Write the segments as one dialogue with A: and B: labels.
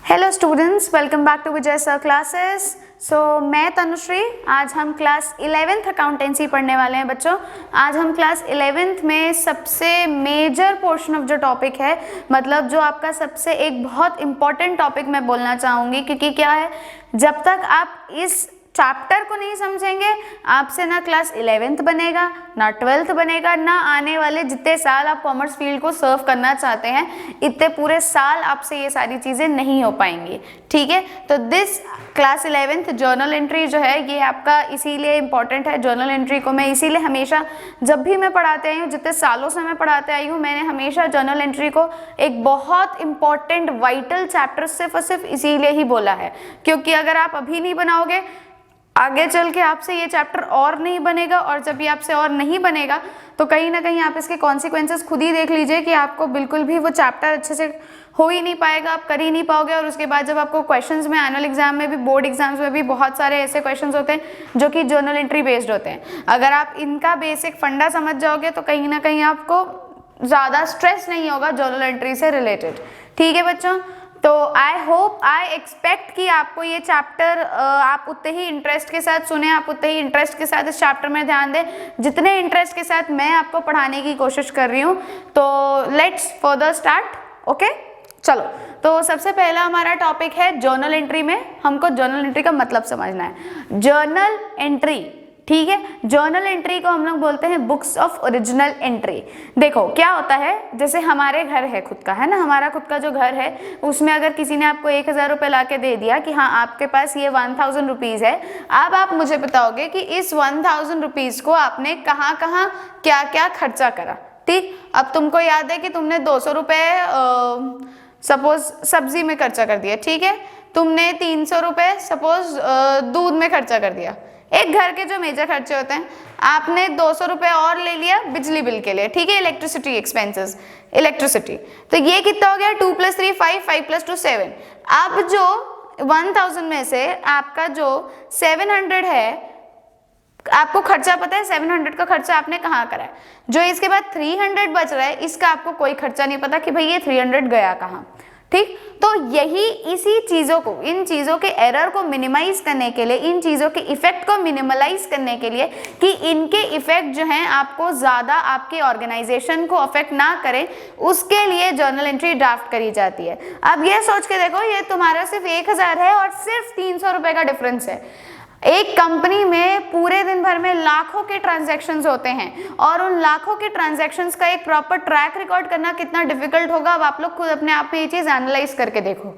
A: Hello students, welcome back to Vijay sir classes. मैं तनुश्री। आज हम क्लास 11th अकाउंटेंसी पढ़ने वाले हैं बच्चों। आज हम क्लास 11th में सबसे मेजर पोर्शन ऑफ जो टॉपिक है, मतलब जो आपका सबसे एक बहुत इंपॉर्टेंट टॉपिक मैं बोलना चाहूँगी, क्योंकि क्या है, जब तक आप इस चैप्टर को नहीं समझेंगे आपसे ना क्लास 11th बनेगा, ना 12th बनेगा, ना आने वाले जितने साल आप कॉमर्स फील्ड को सर्व करना चाहते हैं इतने पूरे साल आपसे ये सारी चीज़ें नहीं हो पाएंगी। ठीक है, तो this class 11th journal entry जो है ये आपका इसीलिए इम्पॉर्टेंट है। जर्नल एंट्री को मैं इसीलिए हमेशा जब भी मैं पढ़ाते आई हूँ, जितने सालों से मैं पढ़ाते आई हूँ, मैंने हमेशा जर्नल एंट्री को एक बहुत इंपॉर्टेंट वाइटल चैप्टर सिर्फ और सिर्फ इसीलिए ही बोला है, क्योंकि अगर आप अभी नहीं बनाओगे आगे चल के आपसे ये चैप्टर और नहीं बनेगा, और जब ये आपसे और नहीं बनेगा तो कहीं ना कहीं आप इसके कॉन्सिक्वेंसेस खुद ही देख लीजिए कि आपको बिल्कुल भी वो चैप्टर अच्छे से हो ही नहीं पाएगा, आप कर ही नहीं पाओगे। और उसके बाद जब आपको क्वेश्चंस में, एनुअल एग्जाम में भी, बोर्ड एग्जाम्स में भी बहुत सारे ऐसे क्वेश्चंस होते हैं जो कि जर्नल एंट्री बेस्ड होते हैं। अगर आप इनका बेसिक फंडा समझ जाओगे तो कहीं ना कहीं आपको ज़्यादा स्ट्रेस नहीं होगा जर्नल एंट्री से रिलेटेड। ठीक है बच्चों, तो आई एक्सपेक्ट कि आपको ये चैप्टर आप उतने ही इंटरेस्ट के साथ सुने, आप उतने ही इंटरेस्ट के साथ इस चैप्टर में ध्यान दें जितने इंटरेस्ट के साथ मैं आपको पढ़ाने की कोशिश कर रही हूँ। तो लेट्स फर्दर स्टार्ट। ओके, चलो। तो सबसे पहला हमारा टॉपिक है जर्नल एंट्री में हमको जर्नल एंट्री का मतलब समझना है। जर्नल एंट्री, ठीक है, जर्नल एंट्री को हम लोग बोलते हैं बुक्स ऑफ ओरिजिनल एंट्री। देखो क्या होता है, जैसे हमारे घर है खुद का, है ना, हमारा खुद का जो घर है उसमें अगर किसी ने आपको 1000 रुपये ला के दे दिया कि हाँ आपके पास ये 1000 रुपीज़ है, अब आप मुझे बताओगे कि इस 1000 रुपीज़ को आपने कहाँ कहाँ क्या क्या खर्चा करा। ठीक, अब तुमको याद है कि तुमने 200 रुपये सपोज सब्जी में खर्चा कर दिया, ठीक है, तुमने 300 रुपये सपोज दूध में खर्चा कर दिया। एक घर के जो मेजर खर्चे होते हैं, आपने 200 रुपये और ले लिया बिजली बिल के लिए, ठीक है, इलेक्ट्रिसिटी एक्सपेंसेस, इलेक्ट्रिसिटी। तो ये कितना हो गया, 2 + 3 5, 5 + 2 7। अब जो 1000 में से आपका जो 700 है, आपको खर्चा पता है 700 का खर्चा आपने कहाँ करा है। जो इसके बाद 300 बच रहा है, इसका आपको कोई खर्चा नहीं पता कि भाई ये 300 गया कहाँ। ठीक, तो यही इसी चीज़ों को, इन चीज़ों के एरर को मिनिमाइज करने के लिए, इन चीज़ों के इफेक्ट को मिनिमलाइज करने के लिए कि इनके इफेक्ट जो हैं आपको ज़्यादा आपके ऑर्गेनाइजेशन को अफेक्ट ना करें, उसके लिए जर्नल एंट्री ड्राफ्ट करी जाती है। अब ये सोच के देखो, ये तुम्हारा सिर्फ 1000 है और सिर्फ 300 रुपये का डिफरेंस है। एक कंपनी में पूरे दिन भर में लाखों के ट्रांजैक्शंस होते हैं, और उन लाखों के ट्रांजैक्शंस का एक प्रॉपर ट्रैक रिकॉर्ड करना कितना डिफिकल्ट होगा, अब आप लोग खुद अपने आप में ये चीज़ एनालाइज करके देखो।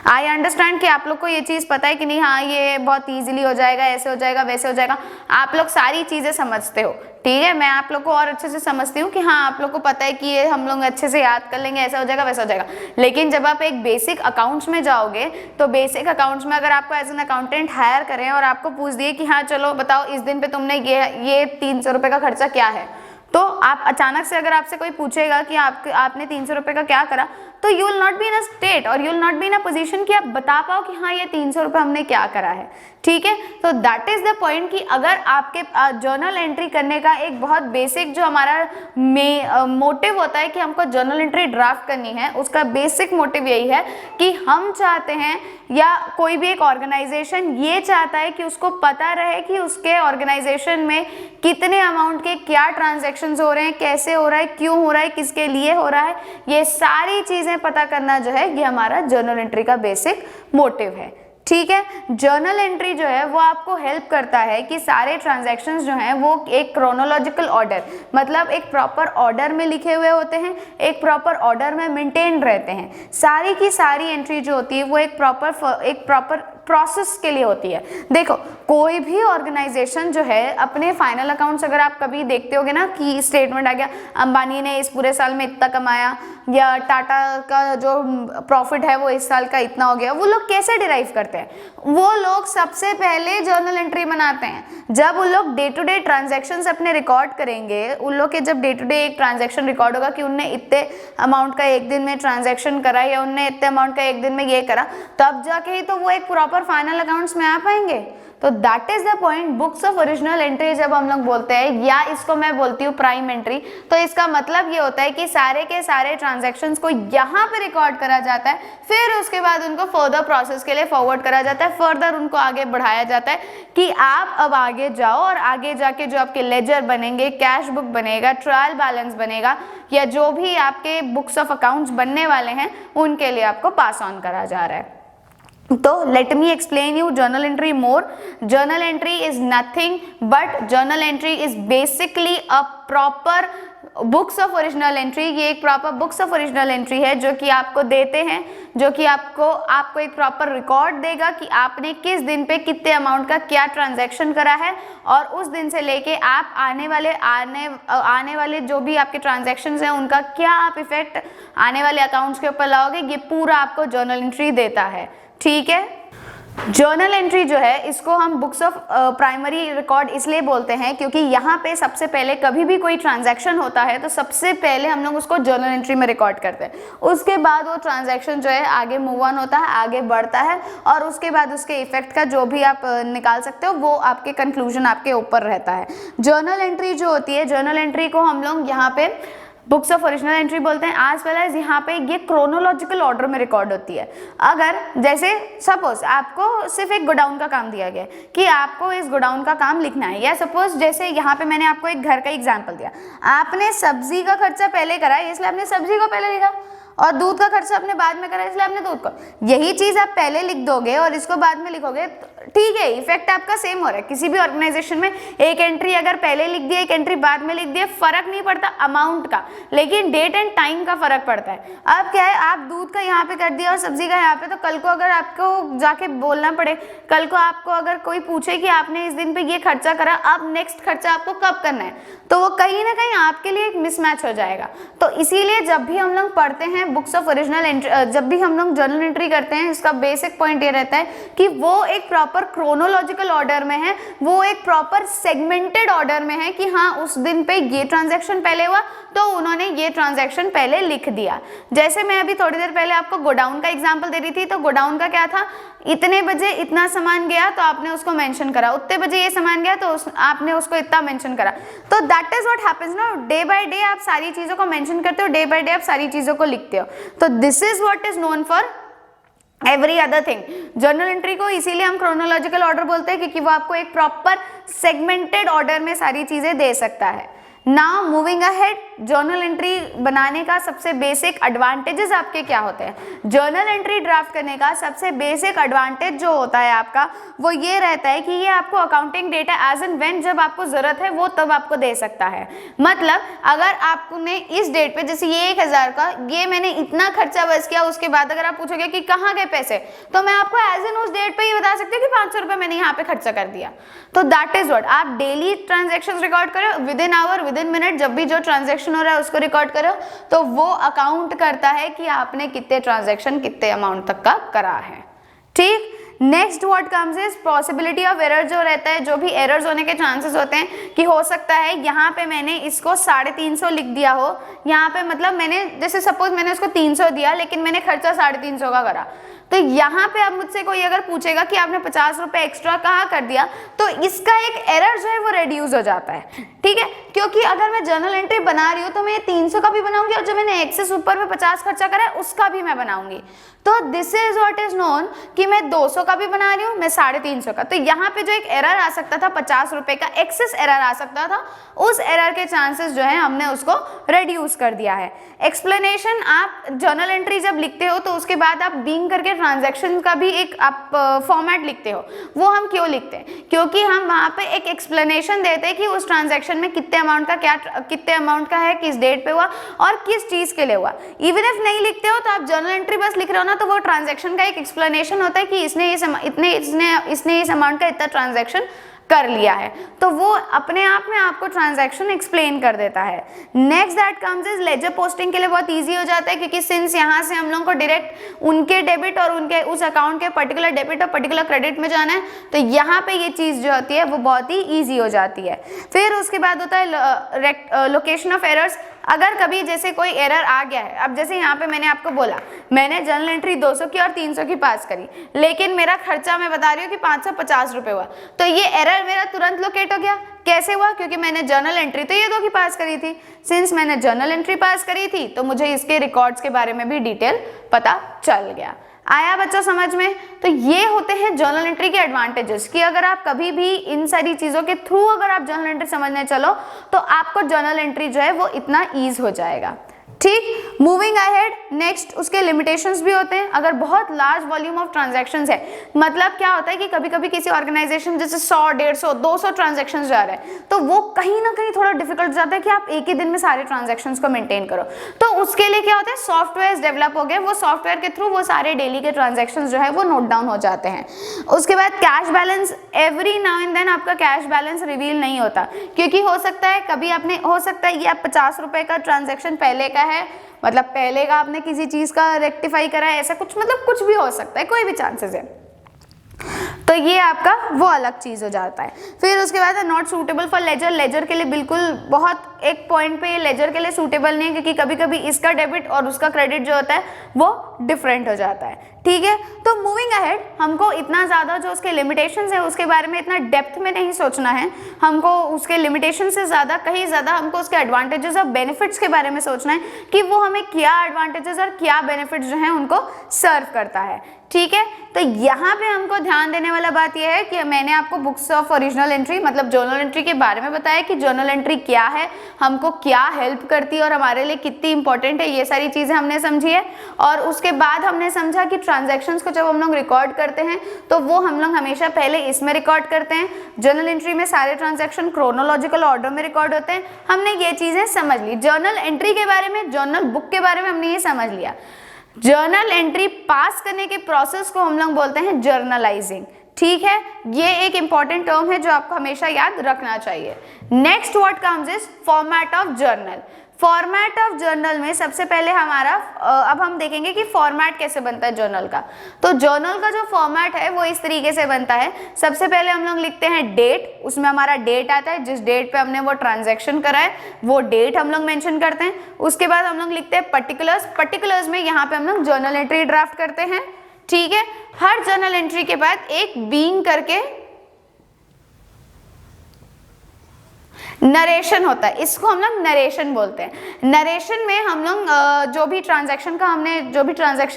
A: आई अंडरस्टैंड कि आप लोग को ये चीज़ पता है कि नहीं, हाँ ये बहुत ईजिली हो जाएगा, ऐसे हो जाएगा, वैसे हो जाएगा, आप लोग सारी चीज़ें समझते हो। ठीक है, मैं आप लोग को और अच्छे से समझती हूँ कि हाँ आप लोग को पता है कि ये हम लोग अच्छे से याद कर लेंगे, ऐसा हो जाएगा, वैसा हो जाएगा। लेकिन जब आप एक बेसिक अकाउंट्स में जाओगे तो बेसिक अकाउंट्स में अगर आपको एज एन अकाउंटेंट हायर करें और आपको पूछ दिए कि हाँ चलो बताओ इस दिन पे तुमने ये 300 रुपये का खर्चा क्या है, तो आप अचानक से अगर आपसे कोई पूछेगा कि आपने 300 रुपये का क्या करा, तो you will not be in a state और you will not be in a position कि आप बता पाओ कि हाँ ये 300 रुपये हमने क्या करा है। ठीक है, तो दैट इज द पॉइंट कि अगर आपके जर्नल एंट्री करने का एक बहुत बेसिक जो हमारा मोटिव होता है कि हमको जर्नल एंट्री ड्राफ्ट करनी है, उसका बेसिक मोटिव यही है कि हम चाहते हैं, या कोई भी एक ऑर्गेनाइजेशन ये चाहता है कि उसको पता रहे कि उसके ऑर्गेनाइजेशन में कितने अमाउंट के क्या ट्रांजैक्शंस हो रहे हैं, कैसे हो रहा है, क्यों हो रहा है, किसके लिए हो रहा है, ये सारी चीज़ें पता करना जो है ये हमारा जर्नल एंट्री का बेसिक मोटिव है। ठीक है, जर्नल एंट्री जो है वो आपको हेल्प करता है कि सारे ट्रांजैक्शंस जो हैं वो एक क्रोनोलॉजिकल ऑर्डर, मतलब एक प्रॉपर ऑर्डर में लिखे हुए होते हैं, एक प्रॉपर ऑर्डर में मेंटेन रहते हैं। सारी की सारी एंट्री जो होती है वो एक प्रॉपर प्रोसेस के लिए होती है। देखो कोई भी ऑर्गेनाइजेशन जो है अपने फाइनल अकाउंट्स अगर आप कभी देखते होगे ना कि स्टेटमेंट आ गया, अंबानी ने इस पूरे साल में इतना कमाया, या टाटा का जो प्रॉफिट है वो इस साल का इतना हो गया, वो लोग कैसे डिराइव करते हैं? वो लोग सबसे पहले जर्नल एंट्री बनाते हैं। जब उन लोग डे टू डे ट्रांजैक्शंस अपने रिकॉर्ड करेंगे, उन लोग के जब डे टू डे एक ट्रांजैक्शन रिकॉर्ड होगा कि उनने इतने अमाउंट का एक दिन में ट्रांजैक्शन करा या उनने इतने अमाउंट का एक दिन में ये करा, तब जाके ही तो वो एक प्रॉपर फाइनल अकाउंट्स में आ पाएंगे। तो that is the point. Books of original entry जब हम लोग बोलते हैं, या इसको मैं बोलती हूँ प्राइम एंट्री, तो इसका मतलब ये होता है कि सारे के सारे ट्रांजैक्शंस को यहाँ पे रिकॉर्ड करा जाता है, फिर उसके बाद उनको फर्दर प्रोसेस के लिए फॉरवर्ड करा जाता है, फर्दर उनको आगे बढ़ाया जाता है कि आप अब आगे जाओ और आगे जाके जो आपके लेजर बनेंगे, कैश बुक बनेगा, ट्रायल बैलेंस बनेगा, या जो भी आपके बुक्स ऑफ अकाउंट्स बनने वाले हैं उनके लिए आपको पास ऑन करा जा रहा है। तो let me explain you journal entry more. Journal entry is nothing but journal entry is basically a proper books of original entry. ये एक proper books of original entry है जो कि आपको देते हैं, जो कि आपको एक प्रॉपर रिकॉर्ड देगा कि आपने किस दिन पे कितने अमाउंट का क्या ट्रांजैक्शन करा है, और उस दिन से लेके आप आने वाले जो भी आपके ट्रांजैक्शंस हैं उनका क्या आप इफेक्ट आने वाले अकाउंट्स के ऊपर लाओगे, ये पूरा आपको जर्नल एंट्री देता है। ठीक है। जर्नल एंट्री जो है इसको हम बुक्स ऑफ प्राइमरी रिकॉर्ड इसलिए बोलते हैं क्योंकि यहाँ पे सबसे पहले कभी भी कोई ट्रांजैक्शन होता है तो सबसे पहले हम लोग उसको जर्नल एंट्री में रिकॉर्ड करते हैं। उसके बाद वो ट्रांजैक्शन जो है आगे मूव ऑन होता है, आगे बढ़ता है, और उसके बाद उसके इफेक्ट का जो भी आप निकाल सकते हो वो आपके कंक्लूजन आपके ऊपर रहता है। जर्नल एंट्री जो होती है, जर्नल एंट्री को हम लोग यहाँ पे बुक्स ऑफ ओरिजिनल एंट्री बोलते हैं। आज वेल एज यहाँ पे ये क्रोनोलॉजिकल ऑर्डर में रिकॉर्ड होती है। अगर जैसे सपोज आपको सिर्फ एक गोडाउन का काम दिया गया कि आपको इस गोडाउन का काम लिखना है, या सपोज जैसे यहाँ पे मैंने आपको एक घर का एग्जांपल दिया, आपने सब्जी का खर्चा पहले करा इसलिए आपने सब्जी को पहले लिखा, और दूध का खर्चा आपने बाद में करा इसलिए आपने दूध को। यही चीज आप पहले लिख दोगे और इसको बाद में लिखोगे, ठीक है, इफेक्ट आपका सेम हो रहा है। किसी भी ऑर्गेनाइजेशन में एक एंट्री अगर पहले लिख दिया, एक एंट्री बाद में लिख दिया, फर्क नहीं पड़ता अमाउंट का, लेकिन डेट एंड टाइम का फर्क पड़ता है। अब क्या है, आप दूध का यहाँ पे कर दिया और सब्जी का यहाँ पे, तो कल को अगर आपको जाके बोलना पड़े, कल को आपको अगर कोई पूछे कि आपने इस दिन पे ये खर्चा करा, अब नेक्स्ट खर्चा आपको कब करना है, तो वो कहीं ना कहीं आपके लिए एक मिसमैच हो जाएगा। तो इसीलिए जब भी हम लोग पढ़ते हैं बुक्स ऑफ ओरिजिनल एंट्री, जब भी हम लोग जर्नल एंट्री करते हैं, इसका बेसिक पॉइंट ये रहता है कि वो एक प्रॉपर क्रोनोलॉजिकल ऑर्डर में है, वो एक प्रॉपर सेगमेंटेड ऑर्डर में है कि हाँ उस दिन पे ये ट्रांजैक्शन पहले हुआ तो उन्होंने ये ट्रांजैक्शन पहले लिख दिया। जैसे मैं अभी थोड़ी देर पहले आपको गोडाउन का एग्जांपल दे रही थी, तो गोडाउन का क्या था, इतने बजे इतना सामान गया तो आपने उसको मेंशन करा, उतने बजे ये सामान गया तो आपने उसको इतना मेंशन करा। तो दैट इज व्हाट हैपेंस ना, डे बाय डे आप सारी चीजों को मेंशन करते हो, डे बाय डे आप सारी चीजों को लिखते हो। तो this is what is known for every other thing. Journal entry को इसीलिए हम क्रोनोलॉजिकल ऑर्डर बोलते हैं क्योंकि वो आपको एक प्रॉपर सेगमेंटेड ऑर्डर में सारी चीजें दे सकता है। Now moving ahead, journal entry बनाने का सबसे बेसिक एडवांटेजेस आपके क्या होते हैं। जर्नल एंट्री ड्राफ्ट करने का सबसे बेसिक एडवांटेज जो होता है आपका, वो ये रहता है कि ये आपको accounting data as and when जब आपको जरूरत है वो तब आपको दे सकता है। मतलब अगर आपने इस डेट पे, जैसे ये 1000 का, ये मैंने इतना खर्चा बस किया, उसके बाद अगर आप पूछोगे कि कहाँ गए पैसे, तो मैं आपको एज एन उस डेट पे ये बता सकती हूँ कि 500 रुपये मैंने यहाँ पे खर्चा कर दिया। तो दैट इज व्हाट, आप डेली ट्रांजेक्शन रिकॉर्ड करो, within hour, within minute, जब भी जो ट्रांजैक्शन हो रहा है उसको रिकॉर्ड करो, तो वो अकाउंट करता है कि आपने कितने ट्रांजैक्शन कितने अमाउंट तक का करा है। ठीक। Next what comes is possibility of error. जो रहता है, जो भी एरर्स होने के चांसेस होते हैं कि हो सकता है यहाँ पे मैंने इसको 350 लिख दिया हो, यहाँ पे मतलब मैंने जैसे सपोज मैंने उसको 300 दिया लेकिन मैंने खर्चा 350 का करा, तो यहाँ पे अब मुझसे कोई अगर पूछेगा कि आपने 50 रुपए एक्स्ट्रा कहाँ कर दिया, तो इसका एक एरर जो है वो रिड्यूस हो जाता है। ठीक है, क्योंकि अगर मैं जर्नल एंट्री बना रही हूँ तो मैं 300 का भी बनाऊंगी और जो मैंने एक्सेस ऊपर में 50 खर्चा करा है उसका भी मैं बनाऊंगी। तो this is what is known कि मैं 200 का भी बना रही हूँ, मैं 350 का। तो यहाँ पे जो एक एरर आ सकता था 50 रुपए का एक्सेस एरर आ सकता था, उस एरर के चांसेस जो है हमने उसको रिड्यूस कर दिया है। एक्सप्लेनेशन, आप जर्नल एंट्री जब लिखते हो तो उसके बाद आप बीइंग करके ट्रांजैक्शन का भी एक आप फॉर्मेट लिखते हो। वो हम क्यों लिखते हैं, क्योंकि हम वहाँ पे एक एक्सप्लेनेशन देते हैं कि उस ट्रांजैक्शन में कितने अमाउंट का है, किस डेट पे हुआ और किस चीज के लिए हुआ। इवन इफ नहीं लिखते हो तो आप जर्नल एंट्री बस लिख रहे हो ना, तो वो ट्रांजैक्शन का एक एक्सप्लेनेशन होता है कि इसने इस अमाउंट का इतना ट्रांजैक्शन कर लिया है, तो वो अपने आप में आपको ट्रांजैक्शन एक्सप्लेन कर देता है। Next that comes is ledger posting के लिए बहुत इजी हो जाता है, क्योंकि सिंस यहाँ से हम लोग को डायरेक्ट उनके डेबिट और उनके उस अकाउंट के पर्टिकुलर डेबिट और पर्टिकुलर क्रेडिट में जाना है, तो यहाँ पे ये चीज़ जो होती है वो बहुत ही ईजी हो जाती है। फिर उसके बाद होता है लोकेशन ऑफ एरर्स। अगर कभी जैसे कोई एरर आ गया है, अब जैसे यहाँ पे मैंने आपको बोला मैंने जर्नल एंट्री 200 की और 300 की पास करी, लेकिन मेरा खर्चा मैं बता रही हूँ कि 550 रुपये हुआ, तो ये एरर मेरा तुरंत लोकेट हो गया। कैसे हुआ? क्योंकि मैंने जर्नल एंट्री तो ये 2 की पास करी थी। सिंस मैंने जर्नल एंट्री पास करी थी तो मुझे इसके रिकॉर्ड्स के बारे में भी डिटेल पता चल गया। आया बच्चों समझ में? तो ये होते हैं जर्नल एंट्री के एडवांटेजेस कि अगर आप कभी भी इन सारी चीज़ों के थ्रू अगर आप जर्नल एंट्री समझने चलो तो आपको जर्नल एंट्री जो है वो इतना ईज हो जाएगा। ठीक, मूविंग अहेड, नेक्स्ट उसके लिमिटेशंस भी होते हैं। अगर बहुत लार्ज वॉल्यूम ऑफ ट्रांजैक्शंस है, मतलब क्या होता है कि कभी कभी किसी ऑर्गेनाइजेशन जैसे 100, 150, 200 ट्रांजैक्शंस जा रहे हैं तो वो कहीं ना कहीं थोड़ा डिफिकल्ट हो जाता है कि आप एक ही दिन में सारे ट्रांजैक्शंस को मेंटेन करो। तो उसके लिए क्या होता है, सॉफ्टवेयर डेवलप हो गए, वो सॉफ्टवेयर के थ्रू वो सारे डेली के ट्रांजैक्शंस जो है वो नोट डाउन हो जाते हैं। उसके बाद cash balance, every now and then आपका कैश बैलेंस रिवील नहीं होता, क्योंकि हो सकता है कभी आपने, हो सकता है ये आप 50 रुपए का ट्रांजैक्शन पहले का है, मतलब पहले का आपने किसी चीज का रेक्टिफाई करा है, ऐसा कुछ, मतलब कुछ भी हो सकता है, कोई भी चांसेस है, तो ये आपका वो अलग चीज हो जाता है। फिर उसके बाद है not suitable for ledger, ledger के लिए बिल्कुल बहुत एक पॉइंट पे ये लेजर के लिए सूटेबल नहीं है, क्योंकि कभी कभी इसका डेबिट और उसका क्रेडिट जो होता है वो डिफरेंट हो जाता है। ठीक है, तो मूविंग अहेड, हमको इतना ज़्यादा जो उसके लिमिटेशंस है उसके बारे में इतना डेप्थ में नहीं सोचना है, हमको उसके लिमिटेशन से ज़्यादा, कहीं ज़्यादा हमको उसके एडवांटेजेस और बेनिफिट्स के बारे में सोचना है कि वो हमें क्या एडवांटेजेस और क्या बेनिफिट्स जो हैं उनको सर्व करता है। ठीक है, तो यहाँ पे हमको ध्यान देने वाला बात यह है कि मैंने आपको बुक्स ऑफ ओरिजिनल एंट्री मतलब जर्नल एंट्री के बारे में बताया कि जर्नल एंट्री क्या है, हमको क्या हेल्प करती है और हमारे लिए कितनी इंपॉर्टेंट है, ये सारी चीज़ें हमने समझी है। और उसके बाद हमने समझा कि ट्रांजैक्शंस को जब हम लोग रिकॉर्ड करते हैं तो वो हम लोग हमेशा पहले इसमें रिकॉर्ड करते हैं, जर्नल एंट्री में सारे ट्रांजैक्शन क्रोनोलॉजिकल ऑर्डर में रिकॉर्ड होते हैं। हमने ये चीज़ें समझ ली, जर्नल एंट्री के बारे में, जर्नल बुक के बारे में हमने ये समझ लिया। जर्नल एंट्री पास करने के प्रोसेस को हम लोग बोलते हैं जर्नलाइजिंग। ठीक है, ये एक इंपॉर्टेंट टर्म है जो आपको हमेशा याद रखना चाहिए। Next what comes is format of journal. Format of journal में सबसे पहले हमारा अब हम देखेंगे कि फॉर्मेट कैसे बनता है जर्नल का। तो जर्नल का जो फॉर्मेट है वो इस तरीके से बनता है, सबसे पहले हम लोग लिखते हैं डेट, उसमें हमारा डेट आता है, जिस डेट पे हमने वो ट्रांजैक्शन करा है वो डेट हम लोग मेंशन करते हैं। उसके बाद हम लोग लिखते हैं पर्टिकुलर्स, पर्टिकुलर्स में यहाँ पे हम लोग जर्नल एंट्री ड्राफ्ट करते हैं। ठीक है, हर जर्नल एंट्री के बाद एक बीइंग करके नरेशन होता है, इसको हम लोग नरेशन बोलते हैं। नरेशन में हम लोग जो भी ट्रांजैक्शन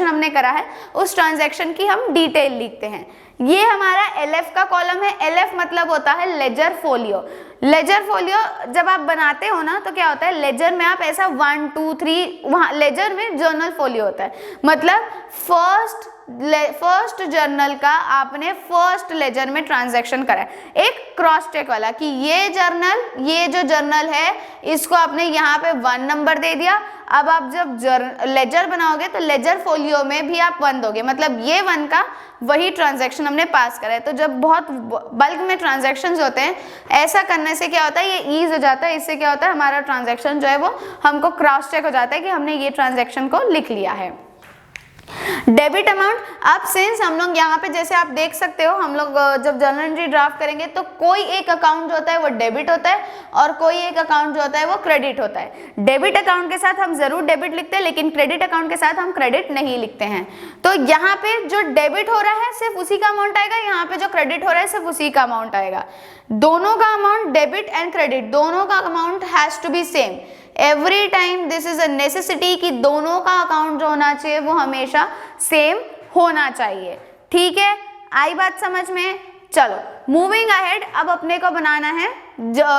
A: हमने करा है उस ट्रांजैक्शन की हम डिटेल लिखते हैं। ये हमारा एलएफ का कॉलम है। एलएफ मतलब होता है लेजर फोलियो। लेजर फोलियो जब आप बनाते हो ना तो क्या होता है, लेजर में आप ऐसा 1 2 3, वहाँ लेजर में जर्नल फोलियो होता है, मतलब फर्स्ट जर्नल का आपने फर्स्ट लेजर में ट्रांजैक्शन करा है, एक क्रॉस चेक वाला कि ये जो जर्नल है इसको आपने यहाँ पे 1 नंबर दे दिया। अब आप जब लेजर बनाओगे तो लेजर फोलियो में भी आप 1 दोगे, मतलब ये 1 का वही ट्रांजैक्शन हमने पास करा है। तो जब बहुत बल्क में ट्रांजैक्शंस होते हैं, ऐसा करने से क्या होता है, ये ईज हो जाता है। इससे क्या होता है, हमारा ट्रांजैक्शन जो है वो हमको क्रॉस चेक हो जाता है कि हमने ये ट्रांजैक्शन को लिख लिया है। डेबिट अमाउंट, अब सिंस हम लोग यहाँ पे जैसे आप देख सकते हो, हम लोग जब जर्नल एंट्री ड्राफ्ट करेंगे तो कोई एक अकाउंट जो होता है वो डेबिट होता है और कोई एक अकाउंट जो होता है वो क्रेडिट होता है। डेबिट अकाउंट के साथ हम जरूर डेबिट लिखते हैं, लेकिन क्रेडिट अकाउंट के साथ हम क्रेडिट नहीं लिखते हैं। तो यहाँ पे जो डेबिट हो रहा है सिर्फ उसी का अमाउंट आएगा, यहाँ पे जो क्रेडिट हो रहा है सिर्फ उसी का अमाउंट आएगा। दोनों का अमाउंट, डेबिट एंड क्रेडिट, दोनों का amount has to be same every time. This is a necessity कि दोनों का अकाउंट जो होना चाहिए वो हमेशा सेम होना चाहिए। ठीक है, आई बात समझ में? चलो मूविंग अहेड, अब अपने को बनाना है,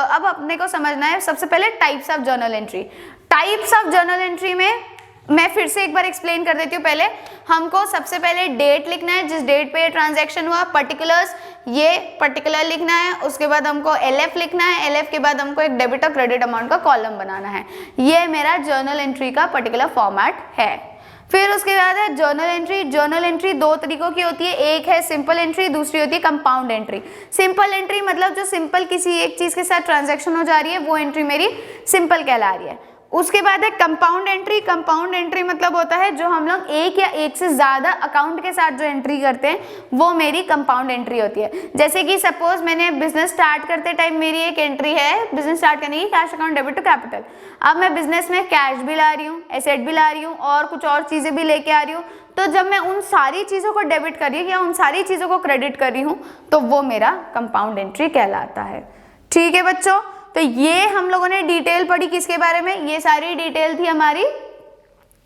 A: अब अपने को समझना है सबसे पहले types of journal entry. Types of journal entry में मैं फिर से एक बार एक्सप्लेन कर देती हूँ। पहले हमको सबसे पहले डेट लिखना है, जिस डेट पे ये ट्रांजैक्शन हुआ। पर्टिकुलर्स, ये पर्टिकुलर लिखना है। उसके बाद हमको एलएफ लिखना है। एलएफ के बाद हमको एक डेबिट और क्रेडिट अमाउंट का कॉलम बनाना है। ये मेरा जर्नल एंट्री का पर्टिकुलर फॉर्मेट है। फिर उसके बाद है जर्नल एंट्री। जर्नल एंट्री 2 तरीकों की होती है, एक है सिंपल एंट्री, दूसरी होती है कंपाउंड एंट्री। सिंपल एंट्री मतलब जो सिंपल किसी एक चीज के साथ ट्रांजैक्शन हो जा रही है वो एंट्री मेरी सिंपल कहला रही है। उसके बाद है कंपाउंड एंट्री। कंपाउंड एंट्री मतलब होता है जो हम लोग एक या एक से ज़्यादा अकाउंट के साथ जो एंट्री करते हैं वो मेरी कंपाउंड एंट्री होती है। जैसे कि सपोज मैंने बिजनेस स्टार्ट करते टाइम मेरी एक एंट्री है बिजनेस स्टार्ट करने की, cash account debit to capital. अब मैं बिजनेस में कैश भी ला रही हूँ, एसेट भी ला रही हूँ और कुछ और चीज़ें भी लेके आ रही हूँ, तो जब मैं उन सारी चीज़ों को डेबिट कर रही हूँ या उन सारी चीज़ों को क्रेडिट कर रही हूँ तो वो मेरा कंपाउंड एंट्री कहलाता है। ठीक है बच्चों, तो ये हम लोगों ने डिटेल पढ़ी किसके बारे में, ये सारी डिटेल थी हमारी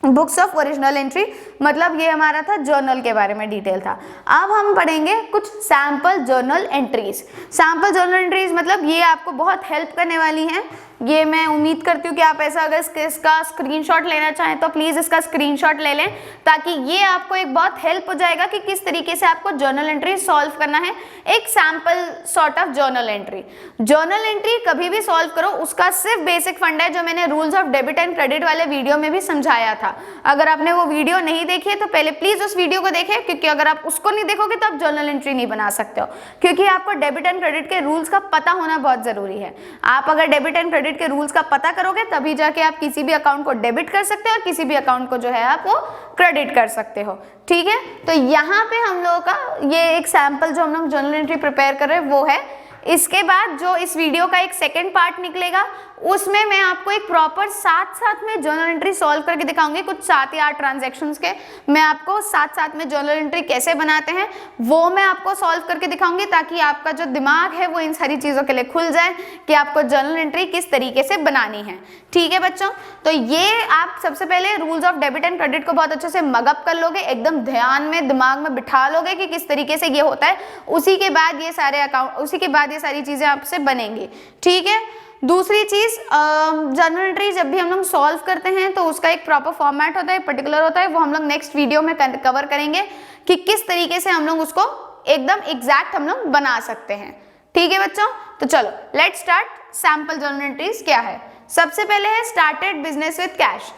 A: बुक्स ऑफ ओरिजिनल एंट्री, मतलब ये हमारा था जर्नल के बारे में डिटेल था। अब हम पढ़ेंगे कुछ sample journal entries. Sample journal entries मतलब ये आपको बहुत हेल्प करने वाली हैं। ये मैं उम्मीद करती हूँ कि आप ऐसा अगर इसका स्क्रीनशॉट लेना चाहें तो प्लीज़ इसका स्क्रीनशॉट ले लें, ताकि ये आपको एक बहुत हेल्प हो जाएगा कि किस तरीके से आपको जर्नल एंट्री सॉल्व करना है। एक sample sort of journal entry. Journal entry कभी भी सॉल्व करो, उसका सिर्फ बेसिक फंडा है जो मैंने rules of debit and credit वाले वीडियो में भी समझाया था। अगर आपने वो वीडियो नहीं देखी है तो पहले प्लीज उस वीडियो को देखें, क्योंकि अगर आप उसको नहीं देखोगे तो आप जर्नल एंट्री नहीं बना सकते हो, क्योंकि आपको डेबिट एंड क्रेडिट के रूल्स का पता होना बहुत जरूरी है। आप अगर डेबिट एंड क्रेडिट के रूल्स का पता करोगे तभी जाके आप किसी भी अकाउंट को डेबिट कर सकते हो और किसी भी अकाउंट को जो है आप वो क्रेडिट कर सकते हो। ठीक है, तो यहाँ पे हम लोगों का ये एक सैंपल जो हम लोग जर्नल एंट्री प्रिपेयर कर रहे हैं वो है। इसके बाद जो इस वीडियो का एक सेकेंड पार्ट निकलेगा उसमें मैं आपको एक प्रॉपर साथ में जर्नल एंट्री सॉल्व करके दिखाऊंगी। कुछ 7 या 8 ट्रांजैक्शंस के मैं आपको साथ में जर्नल एंट्री कैसे बनाते हैं वो मैं आपको सॉल्व करके दिखाऊंगी, ताकि आपका जो दिमाग है वो इन सारी चीज़ों के लिए खुल जाए कि आपको जर्नल एंट्री किस तरीके से बनानी है। ठीक है बच्चों, तो ये आप सबसे पहले rules of debit and credit को बहुत अच्छे से मगअप कर लोगे, एकदम ध्यान में दिमाग में बिठा लोगे कि किस तरीके से ये होता है। उसी के बाद ये सारी चीज़ें आपसे बनेंगी। ठीक है, दूसरी चीज, जर्नल एंट्री जब भी हम लोग सॉल्व करते हैं तो उसका एक प्रॉपर फॉर्मेट होता है, पर्टिकुलर होता है, वो हम लोग नेक्स्ट वीडियो में कवर करेंगे कि किस तरीके से हम लोग उसको एकदम एग्जैक्ट हम लोग बना सकते हैं। ठीक है बच्चों, तो चलो let's start. Sample journal entries क्या है? सबसे पहले है स्टार्टेड बिजनेस विद कैश।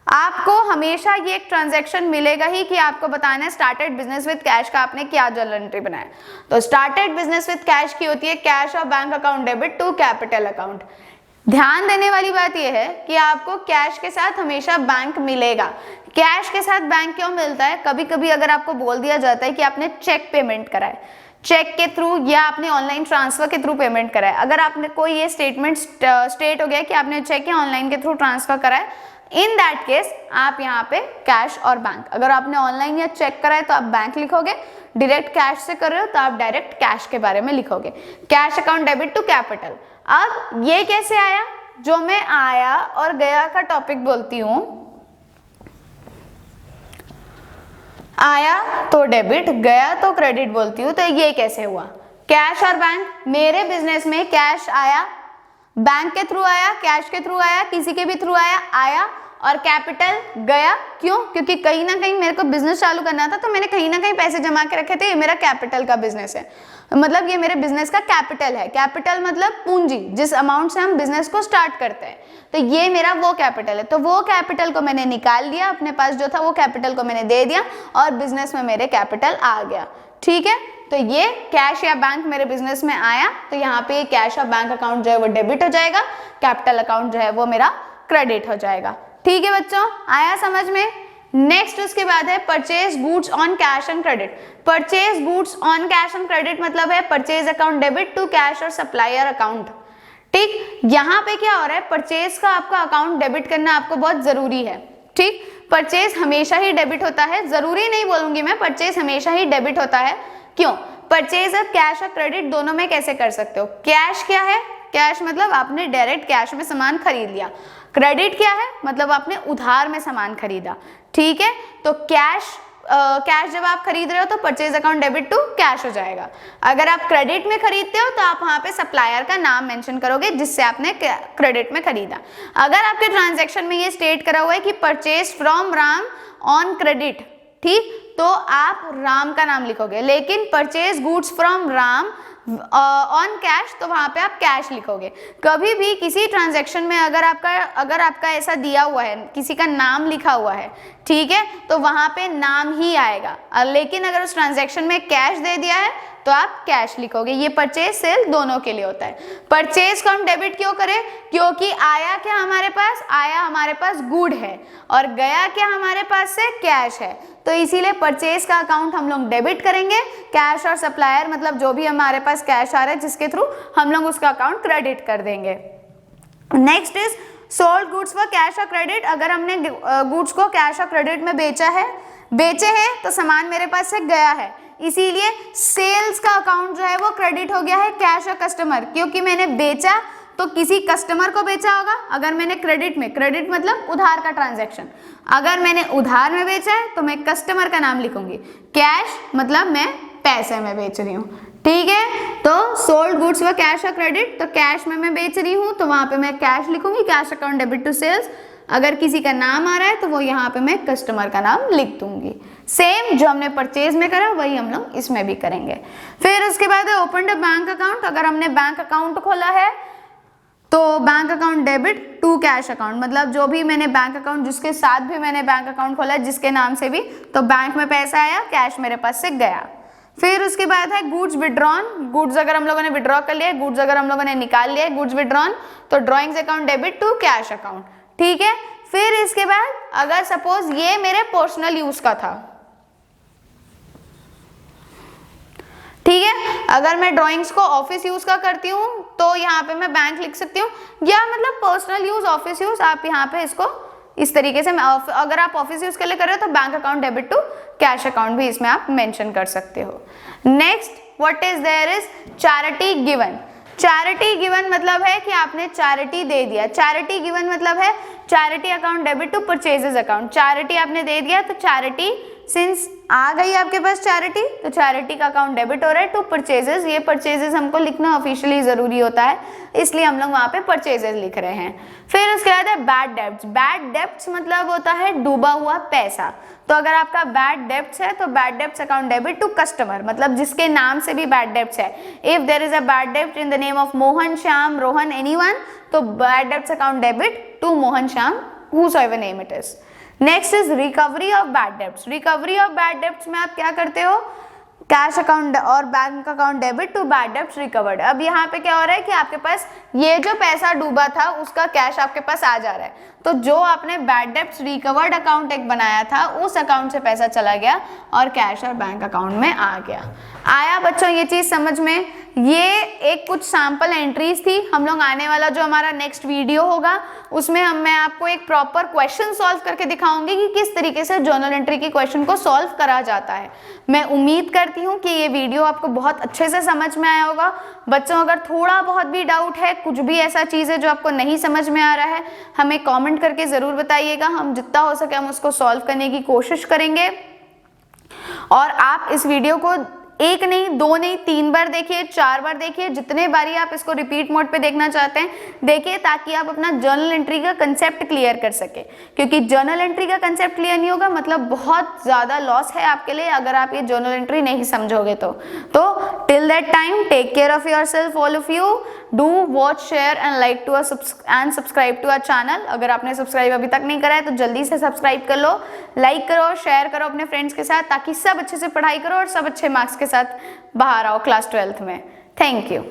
A: आपको हमेशा ये एक ट्रांजैक्शन मिलेगा ही कि आपको बताना है स्टार्टेड बिजनेस विद कैश का आपने क्या जर्नल एंट्री बनाया। तो स्टार्टेड बिजनेस विद कैश की होती है कैश और bank account debit to capital account. ध्यान देने वाली बात यह है कि आपको कैश के साथ हमेशा बैंक मिलेगा। कैश के साथ बैंक क्यों मिलता है? कभी कभी अगर आपको बोल दिया जाता है कि आपने चेक पेमेंट करा है, चेक के थ्रू या आपने ऑनलाइन ट्रांसफर के थ्रू पेमेंट करा है, अगर आपने कोई ये स्टेटमेंट स्टेट हो गया कि आपने चेक या ऑनलाइन के थ्रू ट्रांसफर करा है, इन दैट केस आप यहाँ पे कैश और बैंक, अगर आपने ऑनलाइन या चेक करा है तो आप बैंक लिखोगे, डायरेक्ट कैश से कर रहे हो तो आप डायरेक्ट कैश के बारे में लिखोगे, cash account debit to capital. अब ये कैसे आया? जो मैं आया और गया का टॉपिक बोलती हूँ, आया तो डेबिट, गया तो क्रेडिट बोलती हूँ, तो ये कैसे हुआ? कैश और बैंक, मेरे बिजनेस में कैश आया, बैंक के थ्रू आया, कैश के थ्रू आया, किसी के भी थ्रू आया और कैपिटल गया। क्यों? क्योंकि कहीं ना कहीं मेरे को बिजनेस चालू करना था, तो मैंने कहीं ना कहीं पैसे जमा के रखे थे, ये मेरा कैपिटल का बिजनेस है, मतलब ये मेरे बिजनेस का कैपिटल है। कैपिटल मतलब पूंजी, जिस अमाउंट से हम बिजनेस को स्टार्ट करते हैं, तो ये मेरा वो कैपिटल है। तो वो कैपिटल को मैंने निकाल लिया, अपने पास जो था वो कैपिटल को मैंने दे दिया और बिजनेस में मेरे कैपिटल आ गया। ठीक है, तो ये कैश या बैंक मेरे बिजनेस में आया, तो यहाँ पे कैश और बैंक अकाउंट जो है वो डेबिट हो जाएगा, कैपिटल अकाउंट जो है वो मेरा क्रेडिट हो जाएगा। ठीक है बच्चों, आया समझ में? नेक्स्ट उसके बाद है purchase goods on cash and credit. Purchase goods on cash and credit मतलब है purchase account debit to cash और सप्लायर अकाउंट। ठीक, यहाँ पे क्या हो रहा है? परचेज का आपका अकाउंट डेबिट करना आपको बहुत जरूरी है। ठीक, परचेज हमेशा ही डेबिट होता है, जरूरी नहीं बोलूंगी मैं, परचेज हमेशा ही डेबिट होता है। क्यों? परचेज अब कैश और क्रेडिट दोनों में कैसे कर सकते हो? कैश क्या है? कैश मतलब आपने डायरेक्ट कैश में सामान खरीद लिया। क्रेडिट क्या है? मतलब आपने उधार में सामान खरीदा। ठीक है, तो कैश जब आप खरीद रहे हो तो purchase account debit to cash हो जाएगा। अगर आप क्रेडिट में खरीदते हो तो आप वहां पे सप्लायर का नाम मेंशन करोगे जिससे आपने क्रेडिट में खरीदा। अगर आपके ट्रांजैक्शन में ये स्टेट करा हुआ है कि purchase from Ram on credit, ठीक, तो आप राम का नाम लिखोगे, लेकिन purchase goods from Ram on cash, तो वहां पे आप कैश लिखोगे। कभी भी किसी ट्रांजैक्शन में अगर आपका ऐसा दिया हुआ है, किसी का नाम लिखा हुआ है, ठीक है, तो वहां पे नाम ही आएगा। लेकिन अगर उस ट्रांजैक्शन में कैश दे दिया है तो आप कैश लिखोगे। ये परचेज सेल दोनों के लिए होता है। परचेज को हम डेबिट क्यों करें? क्योंकि आया क्या हमारे पास गुड है, और गया क्या हमारे पास से कैश है, तो इसीलिए परचेज का अकाउंट हम लोग डेबिट करेंगे। कैश और सप्लायर मतलब जो भी हमारे पास कैश आ रहा है जिसके थ्रू हम लोग उसका अकाउंट क्रेडिट कर देंगे। Next is sold goods for cash और क्रेडिट। अगर हमने गुड्स को कैश और क्रेडिट में बेचे हैं तो सामान मेरे पास से गया है, इसीलिए सेल्स का अकाउंट जो है वो क्रेडिट हो गया है कैश और कस्टमर, क्योंकि मैंने बेचा तो किसी कस्टमर को बेचा होगा। अगर मैंने क्रेडिट मतलब उधार का ट्रांजैक्शन, अगर मैंने उधार में बेचा है तो मैं कस्टमर का नाम लिखूंगी। कैश मतलब मैं पैसे में बेच रही हूँ, ठीक है। तो सोल्ड गुड्स व कैश और क्रेडिट, तो कैश में मैं बेच रही हूँ तो वहां पे मैं कैश लिखूंगी, cash account debit to sales. अगर किसी का नाम आ रहा है तो वो यहाँ पे मैं कस्टमर का नाम लिख दूंगी। सेम जो हमने परचेज में करा वही हम लोग इसमें भी करेंगे। फिर उसके बाद ओपन द बैंक अकाउंट। अगर हमने बैंक अकाउंट खोला है तो bank account debit to cash account, मतलब जो भी मैंने बैंक अकाउंट जिसके साथ भी मैंने बैंक अकाउंट खोला है जिसके नाम से भी, तो बैंक में पैसा आया, कैश मेरे पास से गया। फिर उसके बाद है गुड्स विड्रॉन। गुड्स अगर हम लोगों ने विड्रॉ कर लिया, गुड्स अगर हम लोगों ने निकाल लिया, गुड्स विड्रॉन, तो drawings account debit to cash account, ठीक है। फिर इसके बाद अगर सपोज ये मेरे पर्सनल यूज का था, ठीक है, अगर मैं ड्राइंग्स को ऑफिस यूज का करती हूँ तो यहाँ पे मैं बैंक लिख सकती हूँ, या मतलब पर्सनल यूज ऑफिस यूज आप यहाँ पे इसको इस तरीके से, अगर आप ऑफिस यूज के लिए कर रहे हो तो bank account debit to cash account भी इसमें आप मेंशन कर सकते हो। Next what is there is charity given. Charity given मतलब है कि आपने चैरिटी दे दिया। चैरिटी गिवन मतलब है charity account debit to purchases account. Charity आपने दे दिया तो चैरिटी सिंस आ गई आपके पास चैरिटी, तो चैरिटी का अकाउंट डेबिट हो रहा है टू परचेजेस। ये परचेजेस हमको लिखना ऑफिशियली जरूरी होता है, इसलिए हम लोग वहां पे परचेजेस लिख रहे हैं। फिर उसके बाद है बैड डेब्ट्स। बैड डेब्ट्स मतलब होता है डूबा हुआ पैसा। तो अगर आपका बैड डेब्ट्स है तो bad debts account debit to customer, मतलब जिसके नाम से भी बैड डेब्ट्स है। If there is a bad डेब्ट in the name of Mohan, Shyam, Rohan, anyone, तो bad debts account debit to Mohan, Shyam, whosoever name it is. Next is recovery of bad debts. Recovery of bad debts में आप क्या करते हो, cash account और bank account debit to bad debts recovered. अब यहाँ पे क्या हो रहा है कि आपके पास ये जो पैसा डूबा था उसका कैश आपके पास आ जा रहा है, तो जो आपने बैड डेब्ट्स रिकवर्ड अकाउंट एक बनाया था उस अकाउंट से पैसा चला गया और कैश और बैंक अकाउंट में आ गया। आया बच्चों ये चीज समझ में? ये एक कुछ सैंपल एंट्रीज थी। हम लोग आने वाला जो हमारा नेक्स्ट वीडियो होगा उसमें मैं आपको एक प्रॉपर क्वेश्चन सॉल्व करके दिखाऊंगी कि किस तरीके से जर्नल एंट्री के क्वेश्चन को सॉल्व करा जाता है। मैं उम्मीद करती हूँ कि ये वीडियो आपको बहुत अच्छे से समझ में आया होगा। बच्चों अगर थोड़ा बहुत भी डाउट है, कुछ भी ऐसा चीज़ है जो आपको नहीं समझ में आ रहा है, हमें कमेंट करके ज़रूर बताइएगा। हम जितना हो सके हम उसको सॉल्व करने की कोशिश करेंगे। और आप इस वीडियो को एक नहीं, दो नहीं, 3 बार देखिए, 4 बार देखिए, जितने बारी आप इसको रिपीट मोड पे देखना चाहते हैं देखिए, ताकि आप अपना जर्नल एंट्री का कंसेप्ट क्लियर कर सके। क्योंकि जर्नल एंट्री का कंसेप्ट क्लियर नहीं होगा मतलब बहुत ज़्यादा लॉस है आपके लिए अगर आप ये जर्नल एंट्री नहीं समझोगे तो till that time take care of yourself all of you. Do watch, share and like to and subscribe to our channel. अगर आपने सब्सक्राइब अभी तक नहीं करा है तो जल्दी से सब्सक्राइब कर लो, लाइक करो, शेयर करो अपने फ्रेंड्स के साथ, ताकि सब अच्छे से पढ़ाई करो और सब अच्छे मार्क्स के साथ बाहर आओ क्लास 12th में। Thank you.